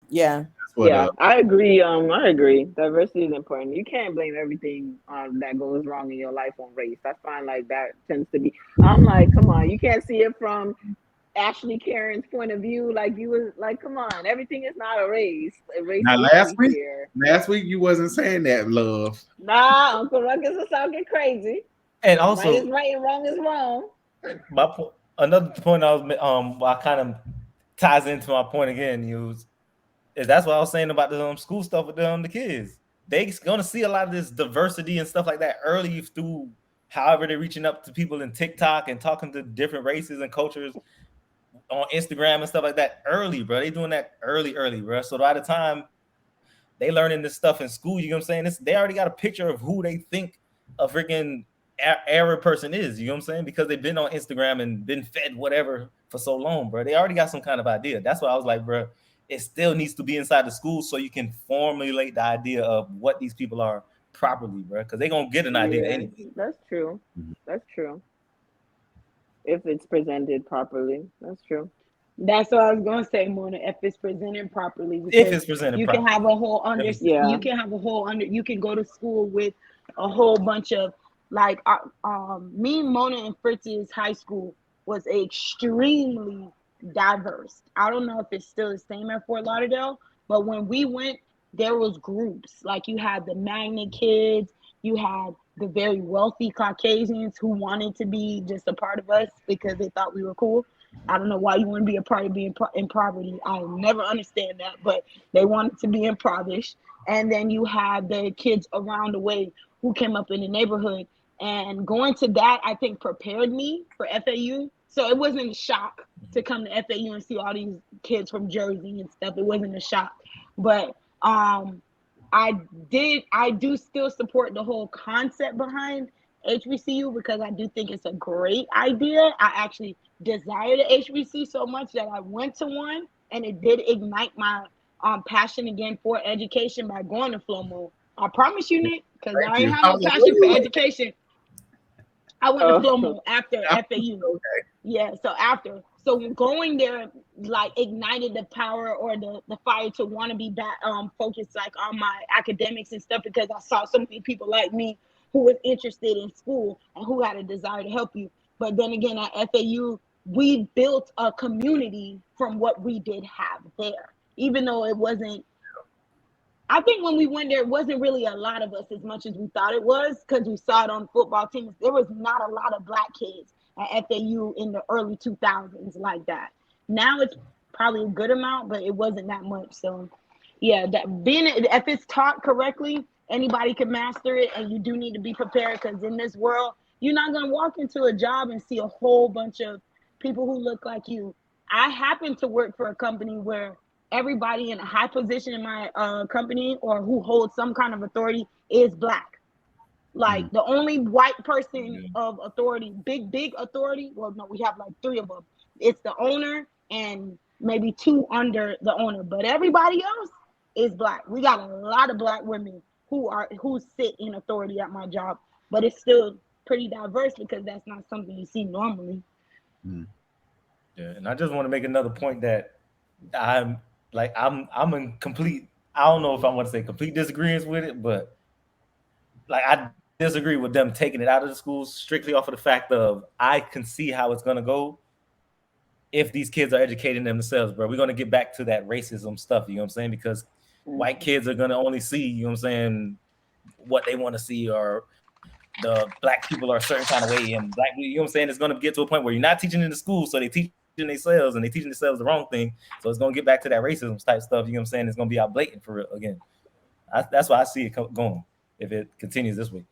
Yeah. That's what Yeah, I agree. I agree. Diversity is important. You can't blame everything that goes wrong in your life on race. That's fine. Like that tends to be. I'm like, come on, you can't see it from Ashley Karen's point of view. Like you was like, come on, everything is not a race, a race now issue here. last week you wasn't saying that, love. Nah, Uncle Ruckus is talking crazy. And Right is also, right and wrong is wrong. another point I was I kind of ties into my point again. Is that's what I was saying about the school stuff with the kids. They gonna see a lot of this diversity and stuff like that early through however they're reaching up to people in TikTok and talking to different races and cultures on Instagram and stuff like that early, bro. They doing that early, bro. So by the time they learning this stuff in school, you know what I'm saying? They already got a picture of who they think a freaking Arab person is, you know what I'm saying? Because they've been on Instagram and been fed whatever for so long, bro. They already got some kind of idea. That's why I was like, bro, it still needs to be inside the school so you can formulate the idea of what these people are properly, bro. Because they're gonna get an idea Yeah, anyway. that's true. That's true. If it's presented properly, that's true. That's what I was gonna say, Mona. If it's presented properly, If because it's presented you can properly. have a whole Yeah. you can have a whole under. You can go to school with a whole bunch of like, me, Mona, and Fritz's high school was extremely diverse. I don't know if it's still the same at Fort Lauderdale, but when we went, there was groups. Like you had the magnet kids, you had the very wealthy Caucasians who wanted to be just a part of us because they thought we were cool. I don't know why you want to be a part of being in poverty. I never understand that, but they wanted to be impoverished. And then you have the kids around the way who came up in the neighborhood. And going to that, I think, prepared me for FAU. So it wasn't a shock to come to FAU and see all these kids from Jersey and stuff. It wasn't a shock. But I I do still support the whole concept behind HBCU because I do think it's a great idea. I actually desire the HBC so much that I went to one, and it did ignite my passion again for education by going to Flomo. I promise you, Nick, because I Thank ain't you. have I no was like, where passion for you education. I went to Oh, Flomo after at? FAU. Okay. Yeah, so after, so going there like ignited the power or the fire to want to be back focused like on my academics and stuff because I saw so many people like me who was interested in school and who had a desire to help you. But then again at FAU, we built a community from what we did have there. Even though it wasn't, I think when we went there, it wasn't really a lot of us as much as we thought it was because we saw it on football teams. There was not a lot of black kids at FAU in the early 2000s like that. Now it's probably a good amount, but it wasn't that much. So, yeah, that being if it's taught correctly, anybody can master it, and you do need to be prepared because in this world, you're not gonna walk into a job and see a whole bunch of people who look like you. I happen to work for a company where everybody in a high position in my company or who holds some kind of authority is black. Like the only white person of authority, big authority. Well, no, we have like three of them. It's the owner and maybe two under the owner, but everybody else is black. We got a lot of black women who sit in authority at my job, but it's still pretty diverse because that's not something you see normally. Mm. Yeah, and I just want to make another point that I'm I'm in complete. I don't know if I want to say complete disagreement with it, but like I disagree with them taking it out of the schools strictly off of the fact of I can see how it's gonna go if these kids are educating themselves, bro. We're gonna get back to that racism stuff, you know what I'm saying? Because white mhm. kids are gonna only see, you know what I'm saying, what they want to see, or the black people are a certain kind of way, and black, you know what I'm saying, it's gonna get to a point where you're not teaching in the school, so they teaching themselves and they teaching themselves the wrong thing. So it's gonna get back to that racism type stuff, you know what I'm saying? It's gonna be out blatant for real again. That's why I see it going if it continues this way.